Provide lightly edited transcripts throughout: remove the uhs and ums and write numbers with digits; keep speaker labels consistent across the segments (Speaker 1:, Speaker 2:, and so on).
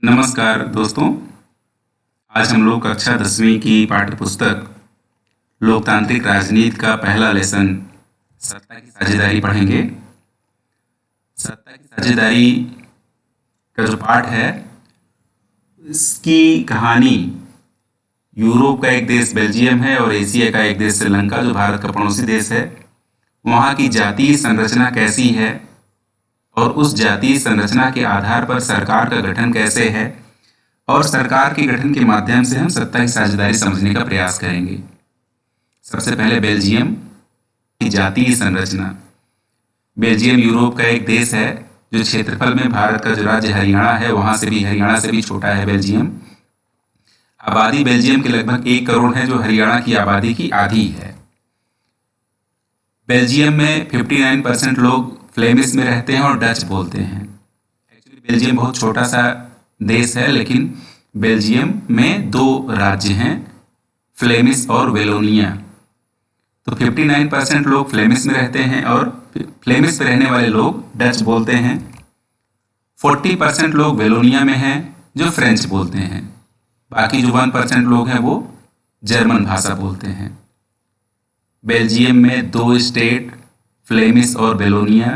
Speaker 1: नमस्कार दोस्तों। आज हम लोग कक्षा 10वीं की पाठ्य पुस्तक लोकतांत्रिक राजनीति का पहला लेसन सत्ता की साझेदारी पढ़ेंगे। सत्ता की साझेदारी का जो पाठ है, इसकी कहानी यूरोप का एक देश बेल्जियम है और एशिया का एक देश श्रीलंका, जो भारत का पड़ोसी देश है, वहाँ की जातीय संरचना कैसी है और उस जातीय संरचना के आधार पर सरकार का गठन कैसे है, और सरकार के गठन के माध्यम से हम सत्ता की साझेदारी समझने का प्रयास करेंगे। सबसे पहले बेल्जियम की जातीय संरचना। बेल्जियम यूरोप का एक देश है जो क्षेत्रफल में भारत का जो राज्य हरियाणा है, हरियाणा से भी छोटा है बेल्जियम। आबादी बेल्जियम के लगभग 1 करोड़ है, जो हरियाणा की आबादी की आधी है। बेल्जियम में 59% लोग फ्लेमिश में रहते हैं और डच बोलते हैं। एक्चुअली बेल्जियम बहुत छोटा सा देश है, लेकिन बेल्जियम में 2 राज्य हैं, फ्लेमिश और वेलोनिया। तो 59% लोग फ्लेमिश में रहते हैं और फ्लेमिश में रहने वाले लोग डच बोलते हैं। 40% लोग वेलोनिया में हैं जो फ्रेंच बोलते हैं। बाकी जो 1% लोग हैं वो जर्मन भाषा बोलते हैं। बेल्जियम में 2 स्टेट, फ्लेमिश और वेलोनिया,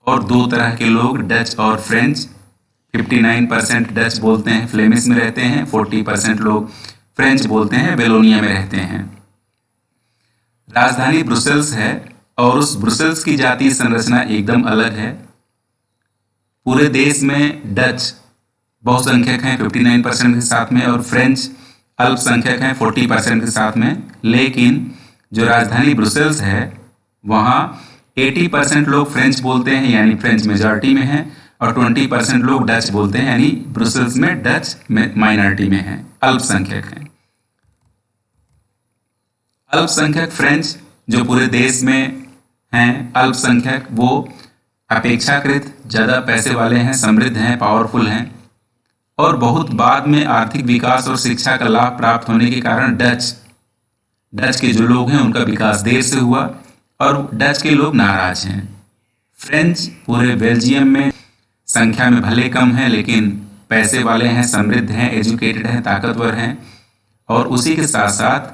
Speaker 1: और 2 तरह के लोग, डच और फ्रेंच। 59% डच बोलते हैं, फ्लेमिश में रहते हैं। 40% लोग फ्रेंच बोलते हैं, वेलोनिया में रहते हैं। राजधानी ब्रुसेल्स है और उस ब्रुसेल्स की जातीय संरचना एकदम अलग है। पूरे देश में डच बहुसंख्यक हैं 59% के साथ में, और फ्रेंच अल्पसंख्यक हैं 40% के साथ में। लेकिन जो राजधानी ब्रुसेल्स है, वहाँ 80% लोग फ्रेंच बोलते हैं, यानी फ्रेंच मेजॉरिटी में हैं, और 20% लोग डच बोलते हैं, यानी ब्रुसेल्स में डच माइनॉरिटी में हैं, अल्पसंख्यक हैं। अल्पसंख्यक फ्रेंच जो पूरे देश में हैं, अल्पसंख्यक वो अपेक्षाकृत ज़्यादा पैसे वाले हैं, समृद्ध हैं, पावरफुल हैं, और बहुत बाद में आर्थिक विकास और शिक्षा का लाभ प्राप्त होने के कारण डच के जो लोग हैं उनका विकास देर से हुआ और डच के लोग नाराज हैं। फ्रेंच पूरे बेल्जियम में संख्या में भले कम है, लेकिन पैसे वाले हैं, समृद्ध हैं, एजुकेटेड हैं, ताकतवर हैं। और उसी के साथ साथ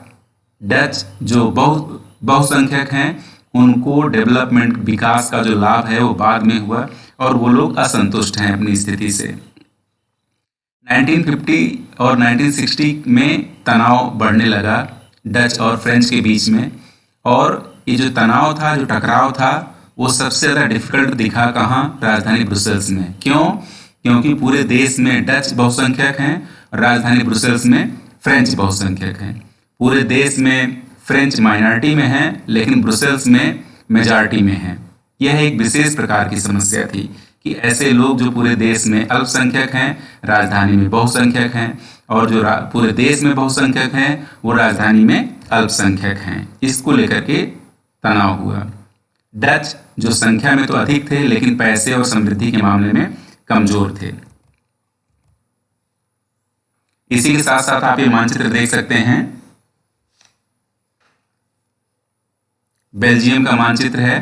Speaker 1: डच जो बहुसंख्यक हैं, उनको डेवलपमेंट, विकास का जो लाभ है वो बाद में हुआ और वो लोग असंतुष्ट हैं अपनी स्थिति से। 1950 और 1960 में तनाव बढ़ने लगा डच और फ्रेंच के बीच में, और ये जो तनाव था, जो टकराव था, वो सबसे ज़्यादा डिफिकल्ट दिखा कहाँ? राजधानी ब्रुसेल्स में। क्यों? क्योंकि पूरे देश में डच बहुसंख्यक हैं और राजधानी ब्रुसेल्स में फ्रेंच बहुसंख्यक हैं। पूरे देश में फ्रेंच माइनॉरिटी में हैं, लेकिन ब्रुसेल्स में मेजॉरिटी में हैं। यह एक विशेष प्रकार की समस्या थी कि ऐसे लोग जो पूरे देश में अल्पसंख्यक हैं, राजधानी में बहुसंख्यक हैं, और जो पूरे देश में बहुसंख्यक हैं वो राजधानी में अल्पसंख्यक हैं। इसको लेकर के तनाव हुआ। डच जो संख्या में तो अधिक थे, लेकिन पैसे और समृद्धि के मामले में कमजोर थे। इसी के साथ साथ आप ये मानचित्र देख सकते हैं, बेल्जियम का मानचित्र है,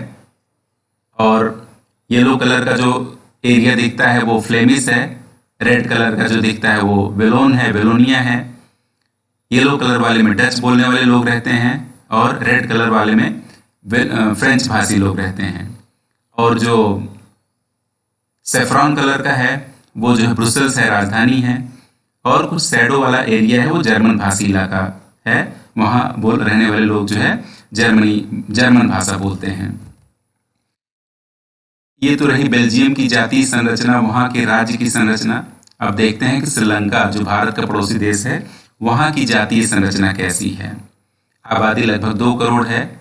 Speaker 1: और येलो कलर का जो एरिया दिखता है वो फ्लेमिश है, रेड कलर का जो दिखता है वो वेलोनिया है। येलो कलर वाले में डच बोलने वाले लोग रहते हैं और रेड कलर वाले में फ्रेंच भाषी लोग रहते हैं। और जो सेफ्रॉन कलर का है वो जो है ब्रुसेल्स है, राजधानी है, और कुछ शैडो वाला एरिया है वो जर्मन भाषी इलाका है, वहाँ रहने वाले लोग जो है जर्मन भाषा बोलते हैं। ये तो रही बेल्जियम की जातीय संरचना, वहाँ के राज्य की संरचना। अब देखते हैं कि श्रीलंका जो भारत का पड़ोसी देश है, वहाँ की जातीय संरचना कैसी है। आबादी लगभग 2 करोड़ है।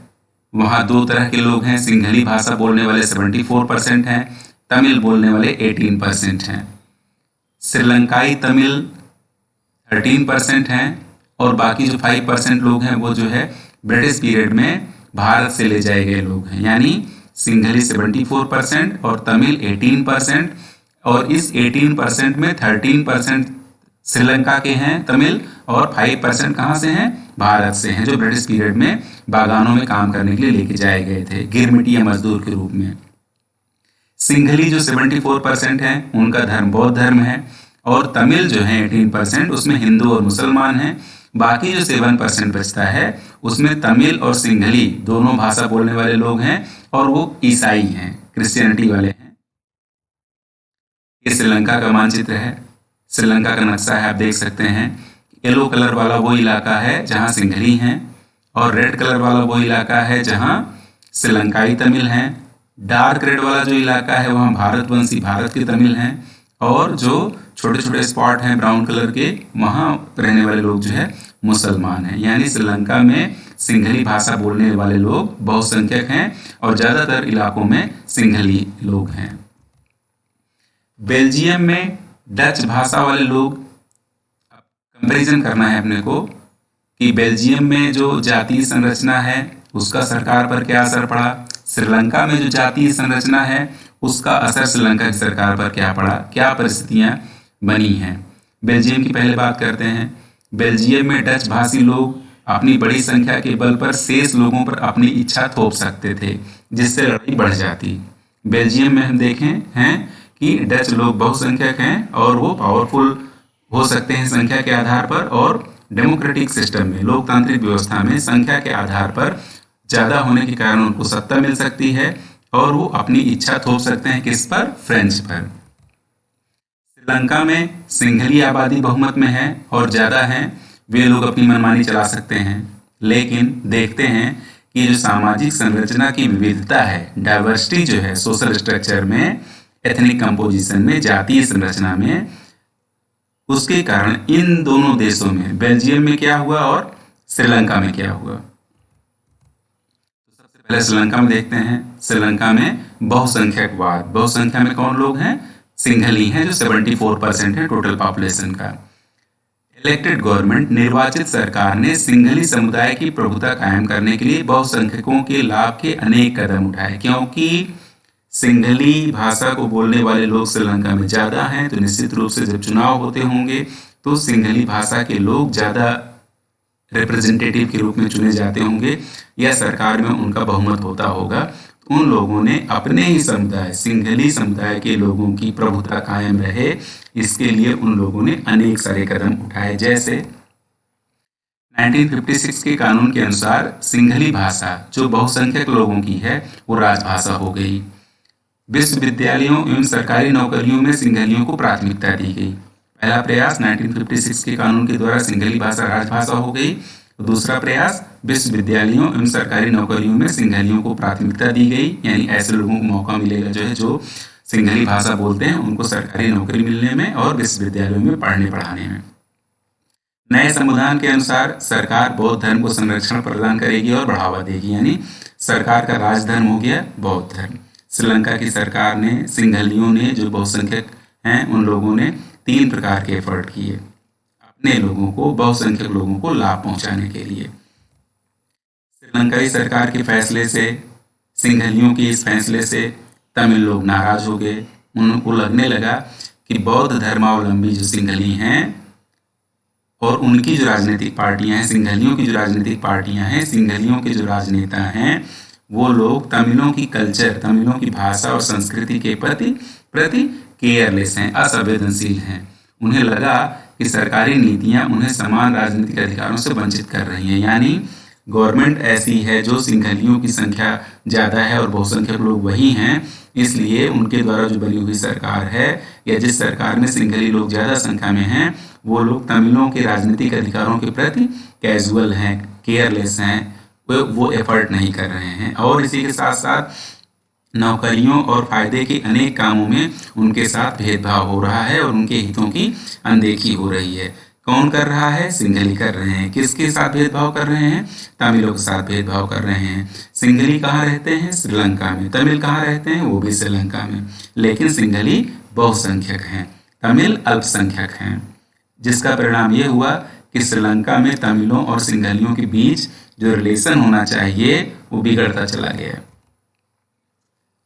Speaker 1: वहाँ 2 तरह के लोग हैं, सिंहली भाषा बोलने वाले 74% हैं, तमिल बोलने वाले 18% हैं। श्रीलंकाई तमिल 13% हैं, और बाकी जो 5% लोग हैं वो जो है ब्रिटिश पीरियड में भारत से ले जाए गए लोग हैं, यानी सिंहली 74% और तमिल 18%, और इस 18% में 13% श्रीलंका के हैं तमिल, और 5% कहाँ से हैं? भारत से हैं, जो ब्रिटिश पीरियड में बागानों में काम करने के लिए लेके जाए गए थे, गिरमिटिया मजदूर के रूप में। सिंघली जो 74% है, उनका धर्म बौद्ध धर्म है, और तमिल जो है 18%, उसमें हिंदू और मुसलमान हैं। बाकी जो 7% बचता है उसमें तमिल और सिंहली दोनों भाषा बोलने वाले लोग हैं और वो ईसाई हैं, क्रिश्चियनिटी वाले हैं। ये श्रीलंका का मानचित्र है, श्रीलंका का नक्शा है, आप देख सकते हैं। येलो कलर वाला वो इलाका है जहाँ सिंहली हैं और रेड कलर वाला वो इलाका है जहाँ श्रीलंकाई तमिल हैं। डार्क रेड वाला जो इलाका है वहाँ भारतवंशी भारत के तमिल हैं और जो छोटे छोटे स्पॉट हैं ब्राउन कलर के वहाँ रहने वाले लोग जो है मुसलमान हैं। यानी श्रीलंका में सिंहली भाषा बोलने वाले लोग बहुसंख्यक हैं और ज़्यादातर इलाकों में सिंहली लोग हैं। बेल्जियम में डच भाषा वाले लोग, कंपैरिजन करना है अपने को कि बेल्जियम में जो जातीय संरचना है उसका सरकार पर क्या असर पड़ा, श्रीलंका में जो जातीय संरचना है उसका असर श्रीलंका की सरकार पर क्या पड़ा, क्या परिस्थितियां बनी हैं। बेल्जियम की पहले बात करते हैं। बेल्जियम में डच भाषी लोग अपनी बड़ी संख्या के बल पर शेष लोगों पर अपनी इच्छा थोप सकते थे जिससे लड़ाई बढ़ जाती। बेल्जियम में हम देखें हैं कि डच लोग बहुसंख्यक हैं और वो पावरफुल हो सकते हैं संख्या के आधार पर, और डेमोक्रेटिक सिस्टम में, लोकतांत्रिक व्यवस्था में संख्या के आधार पर ज़्यादा होने के कारण उनको सत्ता मिल सकती है और वो अपनी इच्छा थोप सकते हैं किस पर, फ्रेंच पर। श्रीलंका में सिंहली आबादी बहुमत में है और ज़्यादा है, वे लोग अपनी मनमानी चला सकते हैं। लेकिन देखते हैं कि जो सामाजिक संरचना की विविधता है, डाइवर्सिटी जो है सोशल स्ट्रक्चर में, एथनिक कंपोजिशन में, जातीय संरचना में, उसके कारण इन दोनों देशों में, बेल्जियम में क्या हुआ और श्रीलंका में क्या हुआ। तो सबसे पहले श्रीलंका में देखते हैं। श्रीलंका में बहुसंख्यकवाद, बहुसंख्या में कौन लोग हैं, सिंहली हैं जो 74% है टोटल पॉपुलेशन का। इलेक्टेड गवर्नमेंट, निर्वाचित सरकार ने सिंहली समुदाय की प्रभुता कायम करने के लिए बहुसंख्यकों के लाभ के अनेक कदम उठाए। क्योंकि सिंहली भाषा को बोलने वाले लोग श्रीलंका में ज़्यादा हैं तो निश्चित रूप से जब चुनाव होते होंगे तो सिंहली भाषा के लोग ज़्यादा रिप्रेजेंटेटिव के रूप में चुने जाते होंगे या सरकार में उनका बहुमत होता होगा। तो उन लोगों ने अपने ही समुदाय, सिंहली समुदाय के लोगों की प्रभुता कायम रहे, इसके लिए उन लोगों ने अनेक सारे कदम उठाए। जैसे 1956 के कानून के अनुसार सिंहली भाषा जो बहुसंख्यक लोगों की है वो राजभाषा हो गई। विश्वविद्यालयों एवं सरकारी नौकरियों में सिंहलियों को प्राथमिकता दी गई। पहला प्रयास 1956 के कानून के द्वारा सिंहली भाषा राजभाषा हो गई। दूसरा प्रयास विश्वविद्यालयों एवं सरकारी नौकरियों में सिंहलियों को प्राथमिकता दी गई, यानी ऐसे लोगों को मौका मिलेगा जो सिंहली भाषा बोलते हैं उनको सरकारी नौकरी मिलने में और विश्वविद्यालयों में पढ़ने पढ़ाने में। नए संविधान के अनुसार सरकार बौद्ध धर्म को संरक्षण प्रदान करेगी और बढ़ावा देगी, यानी सरकार का राजधर्म हो गया बौद्ध धर्म। श्रीलंका की सरकार ने, सिंहलियों ने, जो बहुसंख्यक हैं उन लोगों ने 3 प्रकार के एफर्ट किए अपने लोगों को, बहुसंख्यक लोगों को लाभ पहुंचाने के लिए। श्रीलंकाई सरकार के फैसले से, सिंहलियों के इस फैसले से तमिल लोग नाराज हो गए। उनको लगने लगा कि बौद्ध धर्मावलंबी जो सिंहली हैं और उनकी जो राजनीतिक पार्टियां हैं, सिंहलियों की जो राजनीतिक पार्टियां हैं, सिंहलियों के जो राजनेता हैं, वो लोग तमिलों की कल्चर, तमिलों की भाषा और संस्कृति के प्रति केयरलेस हैं, असंवेदनशील हैं। उन्हें लगा कि सरकारी नीतियां उन्हें समान राजनीतिक अधिकारों से वंचित कर रही हैं, यानी गवर्नमेंट ऐसी है जो सिंहलियों की संख्या ज़्यादा है और बहुसंख्यक लोग वही हैं, इसलिए उनके द्वारा जो बनी हुई सरकार है या जिस सरकार में सिंहली लोग ज़्यादा संख्या में हैं वो लोग तमिलों के राजनीतिक अधिकारों के प्रति कैजुअल हैं, केयरलेस हैं, वो एफर्ट नहीं कर रहे हैं। और इसी के साथ साथ नौकरियों और फायदे के अनेक कामों में उनके साथ भेदभाव हो रहा है और उनके हितों की अनदेखी हो रही है। कौन कर रहा है, सिंहली कर रहे हैं। किसके साथ भेदभाव कर रहे हैं, तमिलों के साथ भेदभाव कर रहे हैं। सिंहली कहाँ रहते हैं, श्रीलंका में। तमिल कहाँ रहते हैं, वो भी श्रीलंका में। लेकिन सिंहली बहुसंख्यक हैं, तमिल अल्पसंख्यक हैं, जिसका परिणाम ये हुआ कि श्रीलंका में तमिलों और सिंहलियों के बीच जो रिलेशन होना चाहिए वो बिगड़ता चला गया।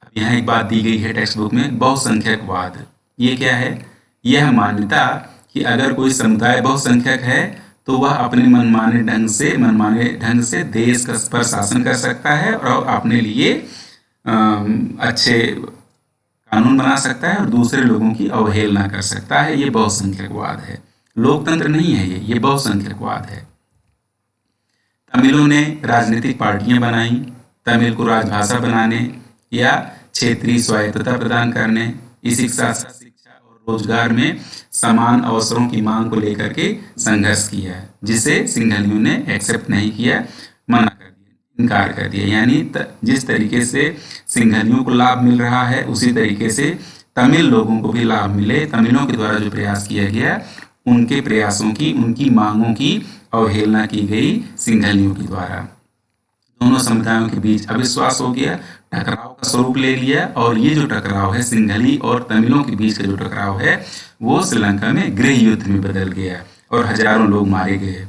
Speaker 1: अब यहाँ एक बात दी गई है टेक्स्ट बुक में, बहुसंख्यकवाद। ये क्या है, यह मान्यता कि अगर कोई समुदाय बहुसंख्यक है तो वह अपने मनमाने ढंग से देश पर शासन कर सकता है और अपने लिए अच्छे कानून बना सकता है और दूसरे लोगों की अवहेलना कर सकता है। ये बहुसंख्यकवाद है, लोकतंत्र नहीं है, ये बहुसंख्यकवाद है। तमिलों ने राजनीतिक पार्टियां बनाई, तमिल को राजभाषा बनाने या क्षेत्रीय स्वायत्तता प्रदान करने, इसी के साथ साथ शिक्षा और रोजगार में समान अवसरों की मांग को लेकर के संघर्ष किया, जिसे सिंघलियों ने एक्सेप्ट नहीं किया, मना कर दिया, इनकार कर दिया। यानी जिस तरीके से सिंघलियों को लाभ मिल रहा है उसी तरीके से तमिल लोगों को भी लाभ मिले। तमिलों के द्वारा जो प्रयास किया गया, उनके प्रयासों की, उनकी मांगों की अवहेलना की गई सिंघलियों के द्वारा। दोनों समुदायों के बीच अविश्वास हो गया, टकराव का स्वरूप ले लिया, और ये जो टकराव है सिंघली और तमिलों के बीच का जो टकराव है वो श्रीलंका में गृह युद्ध में बदल गया और हजारों लोग मारे गए।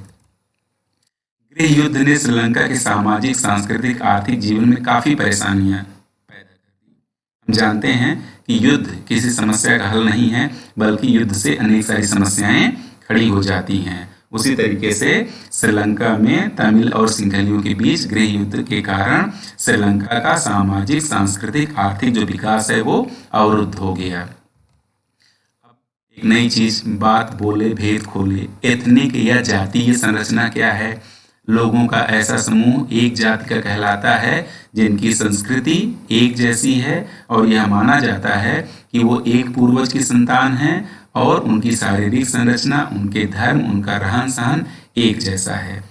Speaker 1: गृह युद्ध ने श्रीलंका के सामाजिक, सांस्कृतिक, आर्थिक जीवन में काफी परेशानियां पैदा कर दी। हम जानते हैं कि युद्ध किसी समस्या का हल नहीं है, बल्कि युद्ध से अनेक सारी समस्याएं खड़ी हो जाती हैं। उसी तरीके से श्रीलंका में तमिल और सिंघलियों के बीच गृह युद्ध के कारण श्रीलंका का सामाजिक, सांस्कृतिक, आर्थिक जो विकास है वो अवरुद्ध हो गया। अब एक नई चीज, बात बोले भेद खोले। एथनिक या जातीय संरचना क्या है? लोगों का ऐसा समूह एक जाति का कहलाता है जिनकी संस्कृति एक जैसी है और यह माना जाता है कि वो एक पूर्वज की संतान है और उनकी शारीरिक संरचना, उनके धर्म, उनका रहन सहन एक जैसा है।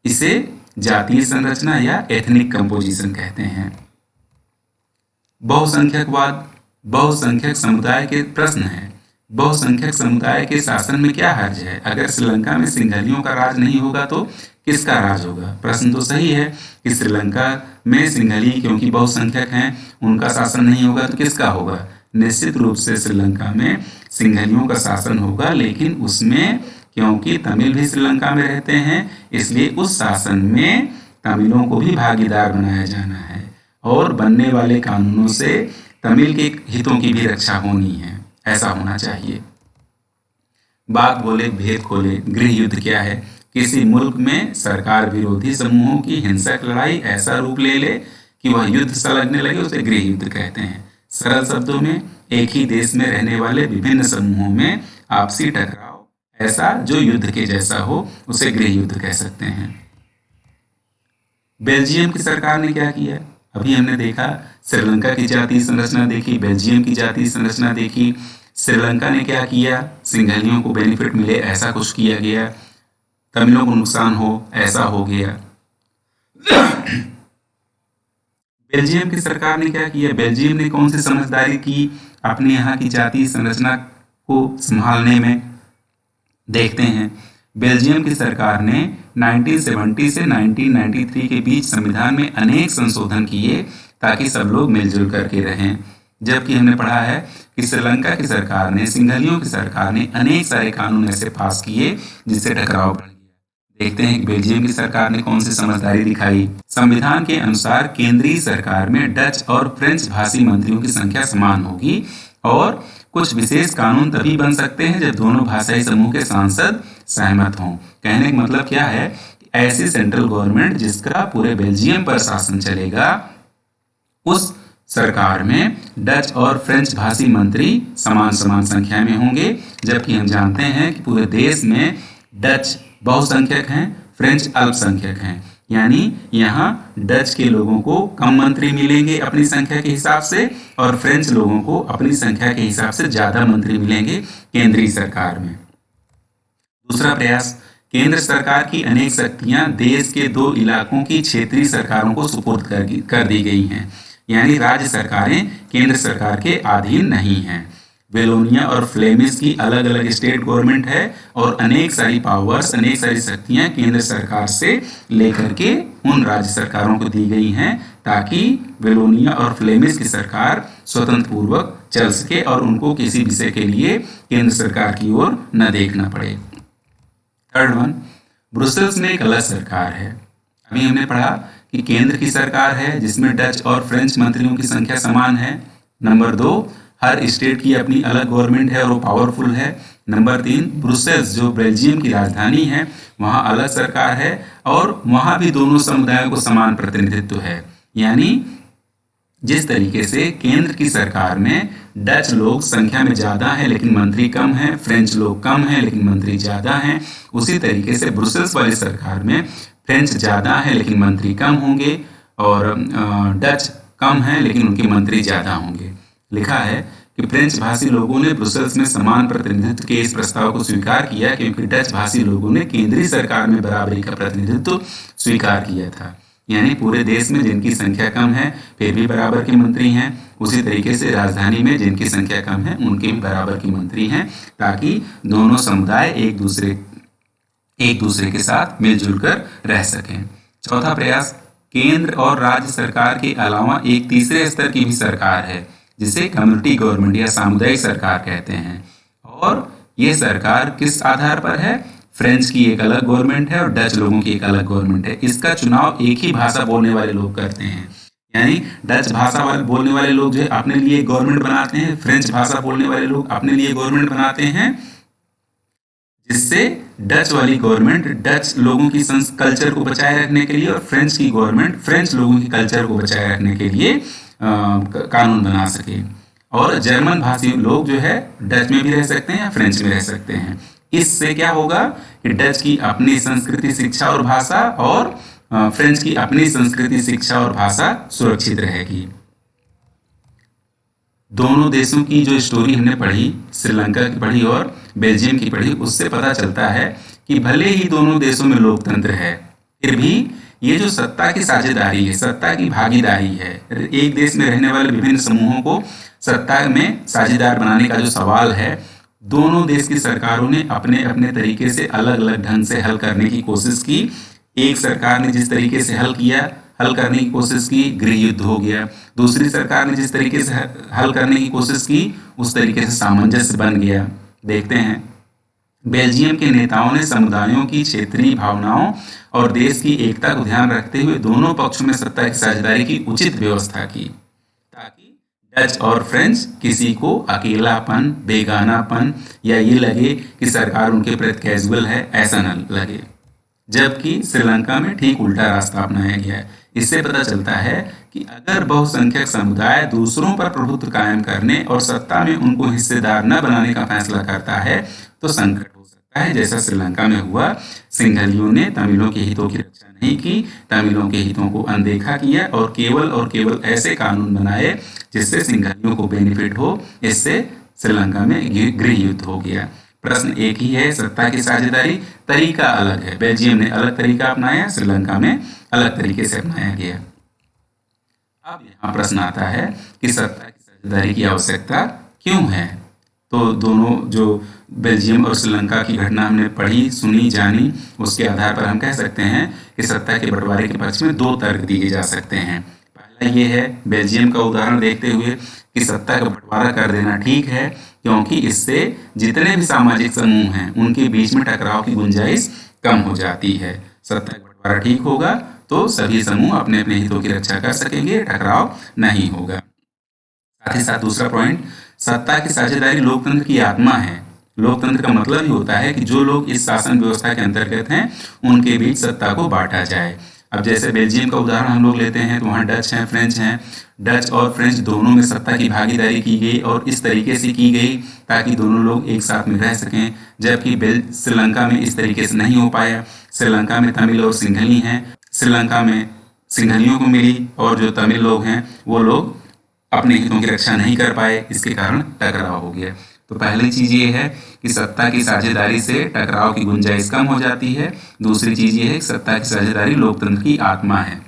Speaker 1: इसे जातीय संरचना या एथनिक कंपोजिशन कहते हैं। बहुसंख्यकवाद, बहुसंख्यक समुदाय के प्रश्न है। बहुसंख्यक समुदाय के शासन में क्या हर्ज है? अगर श्रीलंका में सिंघलियों का राज नहीं होगा तो किसका राज होगा? प्रश्न तो सही है कि श्रीलंका में सिंघली क्योंकि बहुसंख्यक हैं, उनका शासन नहीं होगा तो किसका होगा? निश्चित रूप से श्रीलंका में सिंघलियों का शासन होगा, लेकिन उसमें क्योंकि तमिल भी श्रीलंका में रहते हैं, इसलिए उस शासन में तमिलों को भी भागीदार बनाया जाना है और बनने वाले कानूनों से तमिल के हितों की भी रक्षा होनी है। ऐसा होना चाहिए। बात बोले भेद खोले। गृह युद्ध क्या है? किसी मुल्क में सरकार विरोधी समूहों की हिंसक लड़ाई ऐसा रूप ले ले कि वह युद्ध सा लगने लगे, उसे गृह युद्ध कहते हैं। सरल शब्दों में, एक ही देश में रहने वाले विभिन्न समूहों में आपसी टकराव ऐसा जो युद्ध के जैसा हो, उसे गृह युद्ध कह सकते हैं। बेल्जियम की सरकार ने क्या किया? अभी हमने देखा, श्रीलंका की जातीय संरचना देखी, बेल्जियम की जातीय संरचना देखी। श्रीलंका ने क्या किया? सिंघलियों को बेनिफिट मिले ऐसा कुछ किया गया, तमिलों को नुकसान हो ऐसा हो गया। बेल्जियम की सरकार ने क्या किया? बेल्जियम ने कौन सी समझदारी की अपने यहाँ की जातीय संरचना को संभालने में? देखते हैं। बेल्जियम की सरकार ने 1970 से 1993 के बीच संविधान में अनेक संशोधन किए ताकि सब लोग मिलजुल करके रहें। जबकि हमने पढ़ा है कि श्रीलंका की सरकार ने, सिंघलियों की सरकार ने अनेक सारे कानून ऐसे पास किए जिससे टकराव बढ़ गया। देखते हैं कि बेल्जियम की सरकार ने कौन सी समझदारी दिखाई। संविधान के अनुसार केंद्रीय सरकार में डच और फ्रेंच भाषी मंत्रियों की संख्या समान होगी और कुछ विशेष कानून तभी बन सकते हैं जब दोनों भाषाई समूह के सांसद सहमत हों। कहने का मतलब क्या है? ऐसी सेंट्रल गवर्नमेंट जिसका पूरे बेल्जियम पर शासन चलेगा, उस सरकार में डच और फ्रेंच भाषी मंत्री समान समान संख्या में होंगे। जबकि हम जानते हैं कि पूरे देश में डच बहुसंख्यक हैं, फ्रेंच अल्पसंख्यक हैं। यानी यहाँ डच के लोगों को कम मंत्री मिलेंगे अपनी संख्या के हिसाब से और फ्रेंच लोगों को अपनी संख्या के हिसाब से ज्यादा मंत्री मिलेंगे केंद्रीय सरकार में। दूसरा प्रयास, केंद्र सरकार की अनेक शक्तियां देश के 2 इलाकों की क्षेत्रीय सरकारों को सुपुर्द कर दी गई हैं। यानी राज्य सरकारें केंद्र सरकार के अधीन नहीं हैं। वेलोनिया और फ्लेमिश की अलग अलग स्टेट गवर्नमेंट है और अनेक सारी पावर्स, अनेक सारी शक्तियां केंद्र सरकार से लेकर के उन राज्य सरकारों को दी गई हैं ताकि वेलोनिया और फ्लेमिश की सरकार स्वतंत्र पूर्वक चल सके और उनको किसी विषय के लिए केंद्र सरकार की ओर न देखना पड़े। थर्ड वन, ब्रुसेल्स में एक अलग सरकार है। अभी हमने पढ़ा कि केंद्र की सरकार है जिसमें डच और फ्रेंच मंत्रियों की संख्या समान है। नंबर 2, हर स्टेट की अपनी अलग गवर्नमेंट है और वो पावरफुल है। नंबर 3, ब्रुसेल्स जो बेल्जियम की राजधानी है, वहाँ अलग सरकार है और वहाँ भी दोनों समुदायों को समान प्रतिनिधित्व है। यानी जिस तरीके से केंद्र की सरकार में डच लोग संख्या में ज़्यादा है लेकिन मंत्री कम है, फ्रेंच लोग कम है लेकिन मंत्री ज़्यादा हैं, उसी तरीके से ब्रुसेल्स वाली सरकार में फ्रेंच ज़्यादा है लेकिन मंत्री कम होंगे और डच कम है लेकिन उनके मंत्री ज़्यादा होंगे। लिखा है कि फ्रेंच भाषी लोगों ने ब्रुसेल्स में समान प्रतिनिधित्व के इस प्रस्ताव को स्वीकार किया क्योंकि डच भाषी लोगों ने केंद्रीय सरकार में बराबरी का प्रतिनिधित्व स्वीकार किया था। यानी पूरे देश में जिनकी संख्या कम है फिर भी बराबर के मंत्री हैं, उसी तरीके से राजधानी में जिनकी संख्या कम है उनके भी बराबर के मंत्री हैं, ताकि दोनों समुदाय एक दूसरे के साथ मिलजुल कर रह सकें। चौथा प्रयास, केंद्र और राज्य सरकार के अलावा एक तीसरे स्तर की भी सरकार है जिसे कम्युनिटी गवर्नमेंट या सामुदायिक सरकार कहते हैं। और ये सरकार किस आधार पर है? फ्रेंच की एक अलग गवर्नमेंट है और डच लोगों की एक अलग गवर्नमेंट है। इसका चुनाव एक ही भाषा बोलने वाले लोग करते हैं। यानी डच भाषा बोलने वाले लोग जो है अपने लिए गवर्नमेंट बनाते हैं, फ्रेंच भाषा बोलने वाले लोग अपने लिए गवर्नमेंट बनाते हैं, जिससे डच वाली गवर्नमेंट डच लोगों की कल्चर को बचाए रखने के लिए और फ्रेंच की गवर्नमेंट फ्रेंच लोगों की कल्चर को बचाए रखने के लिए कानून बना सके। और जर्मन भाषी लोग जो है डच में भी रह सकते हैं या फ्रेंच में रह सकते हैं। इससे क्या होगा कि डच की अपनी संस्कृति, शिक्षा और भाषा और फ्रेंच की अपनी संस्कृति, शिक्षा और भाषा सुरक्षित रहेगी। दोनों देशों की जो स्टोरी हमने पढ़ी, श्रीलंका की पढ़ी और बेल्जियम की पढ़ी, उससे पता चलता है कि भले ही दोनों देशों में लोकतंत्र है, फिर भी ये जो सत्ता की साझेदारी है, सत्ता की भागीदारी है, एक देश में रहने वाले विभिन्न समूहों को सत्ता में साझेदार बनाने का जो सवाल है, दोनों देश की सरकारों ने अपने अपने तरीके से अलग अलग ढंग से हल करने की कोशिश की। एक सरकार ने जिस तरीके से हल करने की कोशिश की, गृह युद्ध हो गया। दूसरी सरकार ने जिस तरीके से हल करने की कोशिश की, उस तरीके से सामंजस्य बन गया। देखते हैं, बेल्जियम के नेताओं ने समुदायों की क्षेत्रीय भावनाओं और देश की एकता को ध्यान रखते हुए दोनों पक्षों में सत्ता की साझेदारी की उचित व्यवस्था की, ताकि डच और फ्रेंच किसी को अकेलापन, बेगानापन या ये लगे कि सरकार उनके प्रति कैजुअल है, ऐसा न लगे। जबकि श्रीलंका में ठीक उल्टा रास्ता अपनाया गया है। इससे पता चलता है कि अगर बहुसंख्यक समुदाय दूसरों पर प्रभुत्व कायम करने और सत्ता में उनको हिस्सेदार न बनाने का फैसला करता है तो संकट हो सकता है, जैसा श्रीलंका में हुआ। सिंघलियों ने तमिलों के हितों की रक्षा नहीं की, तमिलों के हितों को अनदेखा किया और केवल ऐसे कानून बनाए जिससे सिंघलियों को बेनिफिट हो। इससे श्रीलंका में गृह युद्ध हो गया। प्रश्न एक ही है, सत्ता की साझेदारी, तरीका अलग है। बेल्जियम ने अलग तरीका अपनाया, श्रीलंका में अलग तरीके से अपनाया गया। अब यहाँ प्रश्न आता है कि सत्ता की साझेदारी की आवश्यकता क्यों है? तो दोनों जो बेल्जियम और श्रीलंका की घटना हमने पढ़ी, सुनी, जानी, उसके आधार पर हम कह सकते हैं कि सत्ता के बंटवारे के पक्ष में दो तर्क दिए जा सकते हैं। पहला ये है, बेल्जियम का उदाहरण देखते हुए, कि सत्ता का बंटवारा कर देना ठीक है क्योंकि इससे जितने भी सामाजिक समूह हैं उनके बीच में टकराव की गुंजाइश कम हो जाती है। सत्ता का बंटवारा ठीक होगा तो सभी समूह अपने अपने हितों की रक्षा कर सकेंगे, टकराव नहीं होगा। साथ ही साथ दूसरा पॉइंट, सत्ता की साझेदारी लोकतंत्र की आत्मा है। लोकतंत्र का मतलब ही होता है कि जो लोग इस शासन व्यवस्था के अंतर्गत हैं उनके बीच सत्ता को बांटा जाए। अब जैसे बेल्जियम का उदाहरण हम लोग लेते हैं तो वहाँ डच हैं, फ्रेंच हैं। डच और फ्रेंच दोनों में सत्ता की भागीदारी की गई और इस तरीके से की गई ताकि दोनों लोग एक साथ में रह सकें, जबकि श्रीलंका में इस तरीके से नहीं हो पाया। श्रीलंका में तमिल और सिंघली हैं, श्रीलंका में सिंघलियों को मिली और जो तमिल लोग हैं वो लोग अपने हितों की रक्षा नहीं कर पाए, इसके कारण टकराव हो गया। तो पहली चीज ये है कि सत्ता की साझेदारी से टकराव की गुंजाइश कम हो जाती है। दूसरी चीज ये है कि सत्ता की साझेदारी लोकतंत्र की आत्मा है।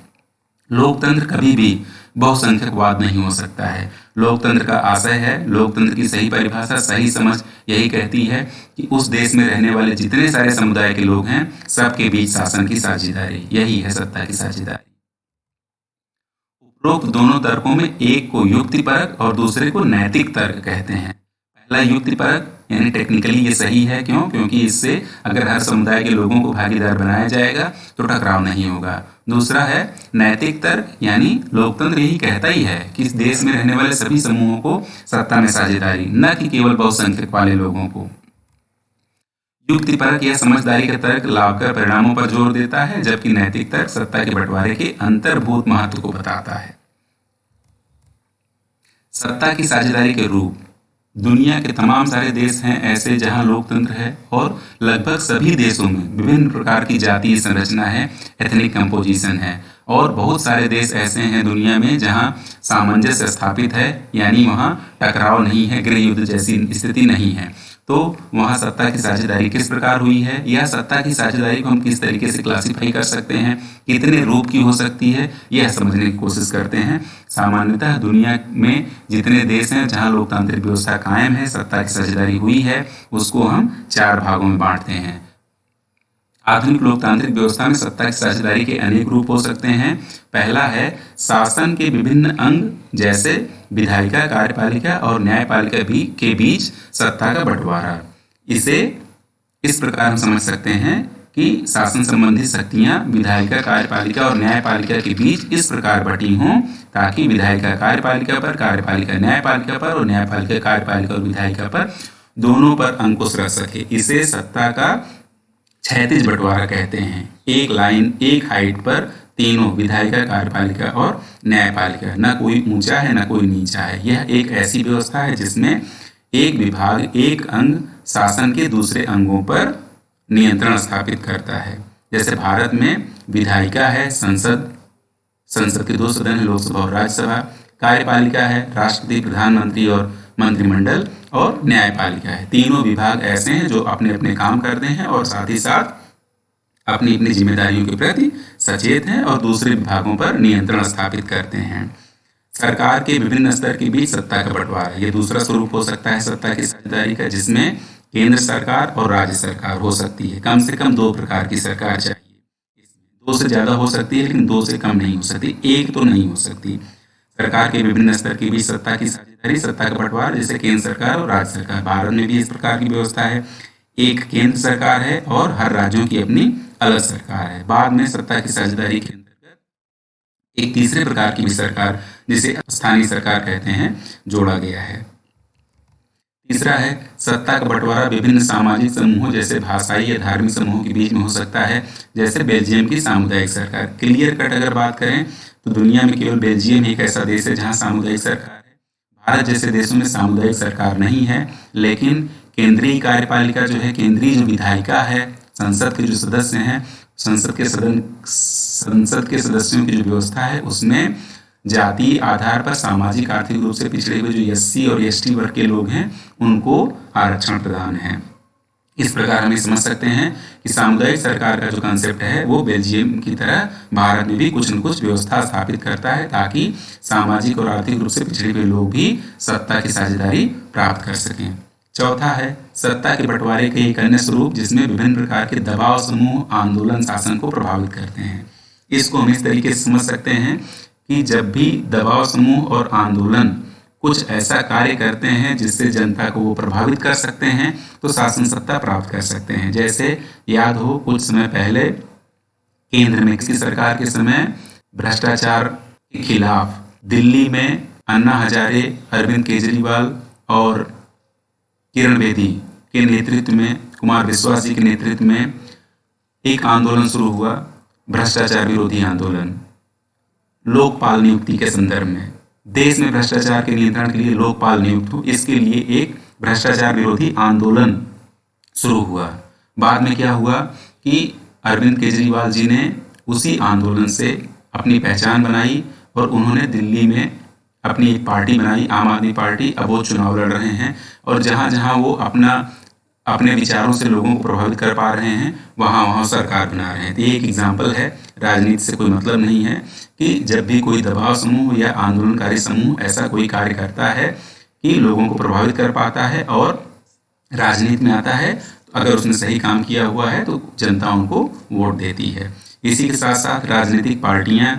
Speaker 1: लोकतंत्र कभी भी बहुसंख्यकवाद नहीं हो सकता है। लोकतंत्र का आशय है, लोकतंत्र की सही परिभाषा, सही समझ यही कहती है कि उस देश में रहने वाले जितने सारे समुदाय के लोग हैं सबके बीच शासन की साझेदारी, यही है सत्ता की साझेदारी। उपरोक्त दोनों तर्कों में एक को युक्तिपरक और दूसरे को नैतिक तर्क कहते हैं। पहला युक्तिपरक यानी टेक्निकली ये सही है, क्यों? क्योंकि इससे अगर हर समुदाय के लोगों को भागीदार बनाया जाएगा तो टकराव नहीं होगा। दूसरा है नैतिक तर्क, यानी लोकतंत्र यही कहता ही है कि इस देश में रहने वाले सभी समूहों को सत्ता में साझेदारी, न कि केवल बहुसंख्यक वाले लोगों को। युक्तिपरक या समझदारी का तर्क लाभकर परिणामों पर जोर देता है, जबकि नैतिक तर्क सत्ता के बंटवारे के अंतर्भूत महत्व को बताता है। सत्ता की साझेदारी के रूप। दुनिया के तमाम सारे देश हैं ऐसे जहां लोकतंत्र है और लगभग सभी देशों में विभिन्न प्रकार की जातीय संरचना है, एथनिक कंपोजिशन है। और बहुत सारे देश ऐसे हैं दुनिया में जहां सामंजस्य स्थापित है, यानी वहां टकराव नहीं है, गृह युद्ध जैसी स्थिति नहीं है। तो वहां सत्ता की साझेदारी किस प्रकार हुई है, या सत्ता की साझेदारी को हम किस तरीके से क्लासिफाई कर सकते हैं, कितने रूप की हो सकती है, यह समझने की कोशिश करते हैं। सामान्यतः दुनिया में जितने देश हैं जहां लोकतांत्रिक व्यवस्था कायम है, सत्ता की साझेदारी हुई है, उसको हम 4 भागों में बांटते हैं। आधुनिक लोकतांत्रिक व्यवस्था में सत्ता की साझेदारी के अनेक रूप हो सकते हैं। पहला है शासन के विभिन्न अंग जैसे विधायिका, कार्यपालिका और न्यायपालिका के बीच सत्ता का बंटवारा। इसे इस प्रकार हम समझ सकते हैं कि शासन संबंधी शक्तियां विधायिका, कार्यपालिका और न्यायपालिका के बीच इस प्रकार बटी हों ताकि विधायिका कार्यपालिका पर, कार्यपालिका न्यायपालिका पर और न्यायपालिका कार्यपालिका और विधायिका पर दोनों पर अंकुश रख सके। इसे सत्ता का क्षैतिज बंटवारा कहते हैं। एक लाइन, एक हाइट पर तीनों विधायिका, कार्यपालिका और न्यायपालिका, न कोई ऊंचा है न कोई नीचा है। यह एक ऐसी व्यवस्था है जिसमें एक विभाग, एक अंग शासन के दूसरे अंगों पर नियंत्रण स्थापित करता है। जैसे भारत में विधायिका है संसद के 2 सदन है, लोकसभा और राज्यसभा। कार्यपालिका है राष्ट्रपति, प्रधानमंत्री और मंत्रिमंडल। और न्यायपालिका है, तीनों विभाग ऐसे हैं जो अपने अपने काम करते हैं और साथ ही साथ अपनी अपनी जिम्मेदारियों के प्रति सचेत हैं और दूसरे विभागों पर नियंत्रण स्थापित करते हैं। सरकार के विभिन्न स्तर के बीच सत्ता का बंटवारा, ये दूसरा स्वरूप हो सकता है सत्ता की साझेदारी का, जिसमें केंद्र सरकार और राज्य सरकार हो सकती है। कम से कम 2 प्रकार की सरकार चाहिए, 2 से ज्यादा हो सकती है लेकिन 2 से कम नहीं हो सकती, एक तो नहीं हो सकती। सरकार के विभिन्न स्तर के बीच सत्ता की साझेदारी, सत्ता का बंटवारा, जैसे केंद्र सरकार और राज्य सरकार। भारत में भी इस प्रकार की व्यवस्था है, एक केंद्र सरकार है और हर राज्यों की अपनी अलग सरकार है। बाद में सत्ता की साझेदारी के अंतर्गत एक तीसरे प्रकार की भी सरकार, जिसे स्थानीय सरकार कहते हैं, जोड़ा गया है। तीसरा है सत्ता का बंटवारा विभिन्न सामाजिक समूहों जैसे भाषाई या धार्मिक समूहों के बीच में हो सकता है, जैसे बेल्जियम की सामुदायिक सरकार। क्लियर कट अगर बात करें तो दुनिया में केवल बेल्जियम एक ऐसा देश है जहां सामुदायिक सरकार है। भारत जैसे देशों में सामुदायिक सरकार नहीं है, लेकिन केंद्रीय कार्यपालिका जो है, केंद्रीय जो विधायिका है, संसद के जो सदस्य हैं, संसद के सदस्यों की जो व्यवस्था है उसमें जातीय आधार पर सामाजिक आर्थिक रूप से पिछड़े हुए जो एससी और एसटी वर्ग के लोग हैं उनको आरक्षण प्रदान है। इस प्रकार हम समझ सकते हैं कि सामुदायिक सरकार का जो कंसेप्ट है वो बेल्जियम की तरह भारत में भी कुछ न कुछ व्यवस्था स्थापित करता है ताकि सामाजिक और आर्थिक रूप से पिछड़े हुए लोग भी सत्ता की साझेदारी प्राप्त कर सकें। चौथा है सत्ता के बंटवारे के एक अन्य स्वरूप जिसमें विभिन्न प्रकार के दबाव समूह आंदोलन शासन को प्रभावित करते हैं। इसको हम इस तरीके से समझ सकते हैं कि जब भी दबाव समूह और आंदोलन कुछ ऐसा कार्य करते हैं जिससे जनता को वो प्रभावित कर सकते हैं तो शासन सत्ता प्राप्त कर सकते हैं। जैसे याद हो कुछ समय पहले केंद्र में किसी सरकार के समय भ्रष्टाचार के खिलाफ दिल्ली में अन्ना हजारे, अरविंद केजरीवाल और किरण बेदी के नेतृत्व में, कुमार विश्वास जी के नेतृत्व में एक आंदोलन शुरू हुआ, भ्रष्टाचार विरोधी आंदोलन। लोकपाल नियुक्ति के संदर्भ में देश में भ्रष्टाचार के नियंत्रण के लिए लोकपाल नियुक्त हो, इसके लिए एक भ्रष्टाचार विरोधी आंदोलन शुरू हुआ। बाद में क्या हुआ कि अरविंद केजरीवाल जी ने उसी आंदोलन से अपनी पहचान बनाई और उन्होंने दिल्ली में अपनी एक पार्टी बनाई, आम आदमी पार्टी। अब वो चुनाव लड़ रहे हैं और जहां जहां वो अपने विचारों से लोगों को प्रभावित कर पा रहे हैं वहां वहां सरकार बना रहे हैं। तो ये एक एग्जाम्पल है, राजनीति से कोई मतलब नहीं है, कि जब भी कोई दबाव समूह या आंदोलनकारी समूह ऐसा कोई कार्य करता है कि लोगों को प्रभावित कर पाता है और राजनीति में आता है, तो अगर उसने सही काम किया हुआ है तो जनता उनको वोट देती है। इसी के साथ साथ राजनीतिक पार्टियां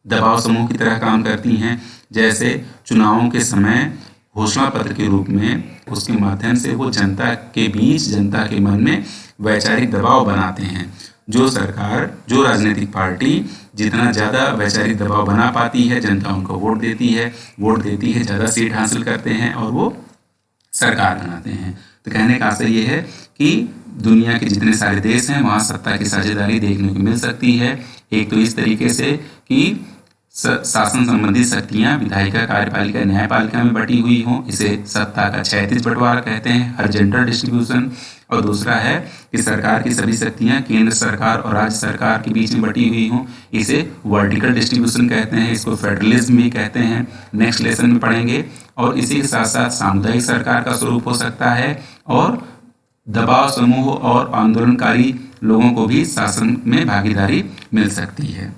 Speaker 1: दबाव समूह की तरह काम करती हैं। जैसे चुनावों के समय घोषणा पत्र के रूप में उसके माध्यम से वो जनता के बीच, जनता के मन में वैचारिक दबाव बनाते हैं। जो सरकार, जो राजनीतिक पार्टी जितना ज़्यादा वैचारिक दबाव बना पाती है, जनता उनको वोट देती है, ज़्यादा सीट हासिल करते हैं और वो सरकार बनाते हैं। तो कहने का आशय ये है कि दुनिया के जितने सारे देश हैं वहाँ सत्ता की साझेदारी देखने को मिल सकती है। एक तो इस तरीके से कि शासन संबंधी शक्तियां विधायिका, कार्यपालिका, न्यायपालिका में बटी हुई हों, इसे सत्ता का क्षैतिज बंटवारा कहते हैं, हॉरिजॉन्टल डिस्ट्रीब्यूशन। और दूसरा है कि सरकार की सभी शक्तियां केंद्र सरकार और राज्य सरकार के बीच में बटी हुई हों, इसे वर्टिकल डिस्ट्रीब्यूशन कहते हैं, इसको फेडरलिज्म भी कहते हैं। नेक्स्ट लेसन में पढ़ेंगे। और इसी के साथ साथ सामुदायिक सरकार का स्वरूप हो सकता है और दबाव समूह और आंदोलनकारी लोगों को भी शासन में भागीदारी मिल सकती है।